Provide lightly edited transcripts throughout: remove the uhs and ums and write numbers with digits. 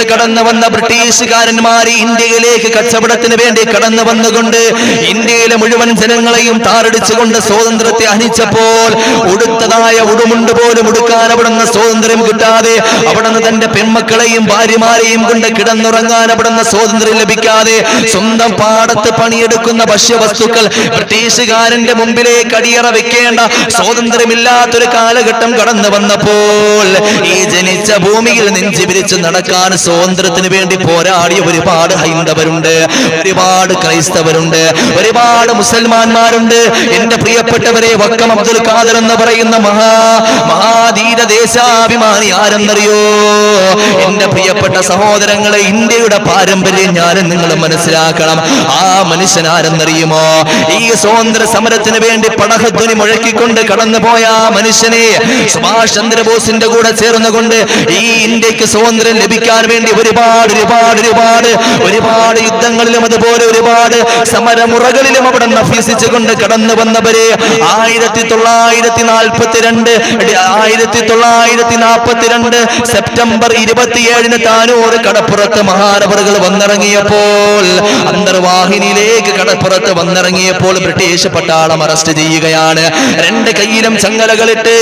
കടന്നു വന്ന ബ്രിട്ടീഷുകാരന്മാർ ഇന്ത്യയിലേക്ക് കച്ചവടത്തിന് വേണ്ടി കടന്നു വന്നുകൊണ്ട് ഇന്ത്യയിലെ മുഴുവൻ ജനങ്ങളെയും താറടിച്ചുകൊണ്ട് സ്വാതന്ത്ര്യത്തെ ഹനിച്ചപ്പോൾ ഉടുത്തതായ ഉടുമുണ്ട് പോലും ഉടുക്കാൻ അവിടുന്ന് സ്വാതന്ത്ര്യം കിട്ടാതെ അവിടുന്ന് തന്റെ പെൺമക്കളെയും ഭാര്യമാരെയും കൊണ്ട് കിടന്നുറങ്ങാൻ അവിടുന്ന് സ്വാതന്ത്ര്യം ലഭിക്കാതെ സ്വന്തം പാടത്ത് പണിയെടുക്കുന്ന ഭക്ഷ്യവസ്തുക്കൾ ബ്രിട്ടീഷുകാരന്റെ മുമ്പിലേക്ക് അടിയറ വെക്കേണ്ട സ്വാതന്ത്ര്യമില്ലാത്തൊരു കാലഘട്ടം കടന്നു വന്നപ്പോൾ ഈ ജനിച്ച ഭൂമിയിൽ നെഞ്ചി വിരിച്ച് നടക്കാൻ സ്വാതന്ത്ര്യത്തിന് വേണ്ടി പോരാടിയ ഒരുപാട് ഹൈന്ദവരുണ്ട്, ഒരുപാട് ക്രൈസ്തവരുണ്ട്, ഒരുപാട് മുസൽമാന്മാരുണ്ട്. എന്റെ പ്രിയപ്പെട്ടവരെ, വക്കം അബ്ദുൽ ഖാദർ എന്ന് പറയുന്ന മഹാധീര ദേശാഭിമാനി ആരെന്നറിയോ? എന്റെ പ്രിയപ്പെട്ട സഹോദരങ്ങളെ, ഇന്ത്യയുടെ പാരമ്പര്യം ഞാനും നിങ്ങളും മനസ്സിലാക്കണം. ആ മനുഷ്യൻ ആരെന്നറിയുമോ? ഈ സ്വാതന്ത്ര്യ സമരത്തിന് വേണ്ടി പടഹധ്വനി മുഴക്കിക്കൊണ്ട് കടന്നുപോയ ആ മനുഷ്യനെ സുഭാഷ് ചന്ദ്രബോസിന്റെ കൂടെ ചേർന്നുകൊണ്ട് ഈ ഇന്ത്യക്ക് സ്വാതന്ത്ര്യം ലഭിക്കാൻ വേണ്ടി ഒരുപാട് യുദ്ധങ്ങളിലും അതുപോലെ ഒരുപാട് സമരമുറകളിലും അവിടെ അഭ്യസിച്ചുകൊണ്ട് കടന്നു വന്നവരെ 1942 സെപ്റ്റംബർ 27 താനൂർ കടപ്പുറത്ത് മഹാനവറുകൾ വന്നിറങ്ങിയപ്പോൾ, അന്തർവാഹിനിയിലേക്ക് കടപ്പുറത്ത് വന്നിറങ്ങിയപ്പോൾ ബ്രിട്ടീഷ് പട്ടാളം അറസ്റ്റ് ചെയ്യുകയാണ്. രണ്ട് കൈയിലും ചങ്ങലകളിട്ട്,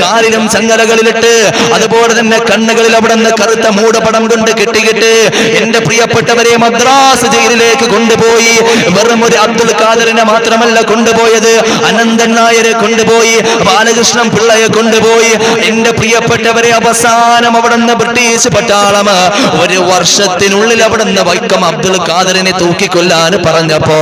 കാലിലും ചങ്ങലകളിലിട്ട്, അതുപോലെ തന്നെ കണ്ണുകളിൽ അവിടെ നിന്ന് കറുത്ത മൂടപടം കൊണ്ട് കെട്ടിക്കിട്ട് എന്റെ പ്രിയപ്പെട്ടവരെ മദ്രാസ് ജയിലിലേക്ക് കൊണ്ടുപോയി. വെറും ഒരു അബ്ദുൽ ഖാദറിനെ മാത്രമല്ല കൊണ്ടുപോയത്, അനന്തൻ നായരെ കൊണ്ടുപോയി, ബാലകൃഷ്ണൻ പിള്ളയെ കൊണ്ടുപോയി. എന്റെ പ്രിയപ്പെട്ടവരെ, അവസാനം അവിടുന്ന് ബ്രിട്ടീഷ് പട്ടാളം 1 വർഷത്തിനുള്ളിൽ അവിടുന്ന് വൈക്കം അബ്ദുൽ ഖാദറിനെ തൂക്കിക്കൊല്ലാൻ പറഞ്ഞപ്പോ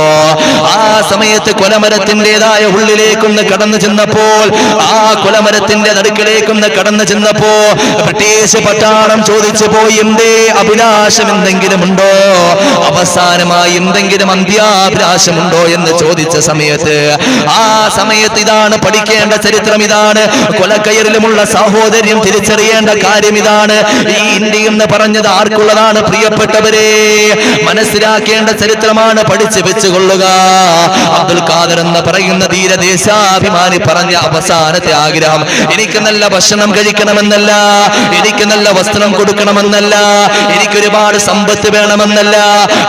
ആ സമയത്ത് കൊലമരത്തിൻ്റെതായ ഉള്ളിലേക്കൊന്ന് കടന്നു ചെന്നപ്പോൾ, ആ കൊലമരത്തിന്റെ നടുക്കിലേക്കൊന്ന് കടന്നു ചെന്നപ്പോ ബ്രിട്ടീഷ് പട്ടാളം ചോദിച്ചു പോയി, എന്തേ അഭിലാഷം എന്തെങ്കിലും ഉണ്ടോ? അവസാനമായി എന്തെങ്കിലും അന്ത്യാഭിലാഷമുണ്ടോ എന്ന് ചോദിച്ച സമയത്ത് ഇതാണ് പഠിക്കേണ്ട ചരിത്രം, ഇതാണ് കൊലക്കയറിലുമുള്ള സാഹോദര്യം തിരിച്ചറിയേണ്ട കാര്യം, ഇതാണ്. ഈ ഇന്ത്യ എന്ന് പറഞ്ഞത് ആർക്കുള്ളതാണ്? പ്രിയപ്പെട്ടവരെ, മനസ്സിലാക്കേണ്ട ചരിത്രമാണ്, പഠിച്ചു വെച്ചുകൊള്ളുക. അബ്ദുൽ ഖാദർ എന്ന് പറയുന്ന ധീരദേശാഭിമാനി പറഞ്ഞ അവസാനത്തെ ആഗ്രഹം എനിക്ക് നല്ല ഭക്ഷണം കഴിക്കണമെന്നല്ല, എനിക്ക് നല്ല വസ്ത്രം കൊടുക്കണമെന്നല്ല, എനിക്ക് ഒരുപാട് സമ്പത്ത് വേണമെന്നല്ല.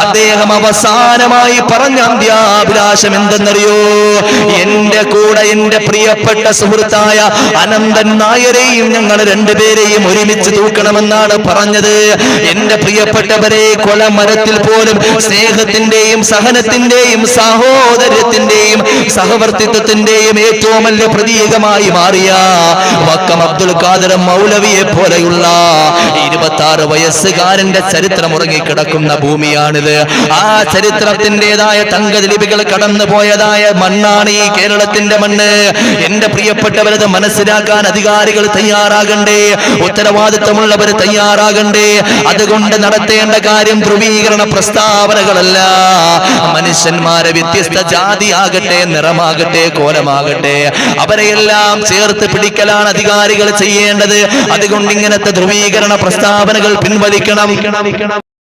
അദ്ദേഹം അവസാനമായി പറഞ്ഞ അന്ത്യാഭിലാഷം എന്തെന്നറിയോ? എന്റെ കൂടെ എന്റെ പ്രിയപ്പെട്ട സുഹൃത്തായ അനന്തൻ നായരെയും ഞങ്ങൾ രണ്ടുപേരെയും ഒരുമിച്ച് തൂക്കണമെന്നാണ് പറഞ്ഞത്. എന്റെ പ്രിയപ്പെട്ടവരെ, കൊലമരത്തിൽ പോലും സ്നേഹത്തിന്റെയും സഹനത്തിന്റെയും സാഹോദര്യത്തിന്റെയും സഹവർത്തിത്വത്തിന്റെയും ഏറ്റവും വലിയ പ്രതീകമായി മാറിയ വക്കം അബ്ദുൽ ഖാദർ മൗലവിയെ പോലെയുള്ള 26 വയസ്സുകാരന്റെ ചരിത്രം ഉറങ്ങിക്കിടക്കുന്ന ഭൂമിയാണിത്. ആ ചരിത്രത്തിൻ്റെതായ തങ്കലിപികൾ കടന്നുപോയതായ മണ്ണാണ് ഈ കേരളത്തിന്റെ മണ്ണ്. എന്റെ പ്രിയപ്പെട്ടവരത് മനസ്സിലാക്കാൻ അധികാരികൾ തയ്യാറാകണ്ടേ, ഉത്തരവാദിത്വമുള്ളവർ തയ്യാറാകണ്ടേ. അതുകൊണ്ട് നടത്തേണ്ട കാര്യം ധ്രുവീകരണ പ്രസ്താവനകളല്ല. മനുഷ്യന്മാരെ വ്യത്യസ്ത ജാതിയാകട്ടെ, നിറമാകട്ടെ, കോലമാകട്ടെ, അവരെയെല്ലാം ചേർത്ത് പിടിക്കലാണ് അധികാരികൾ ചെയ്യേണ്ടത്. അതുകൊണ്ട് ഇങ്ങനത്തെ ധ്രുവീകരണ പ്രസ്താവനകൾ പിൻവലിക്കണം.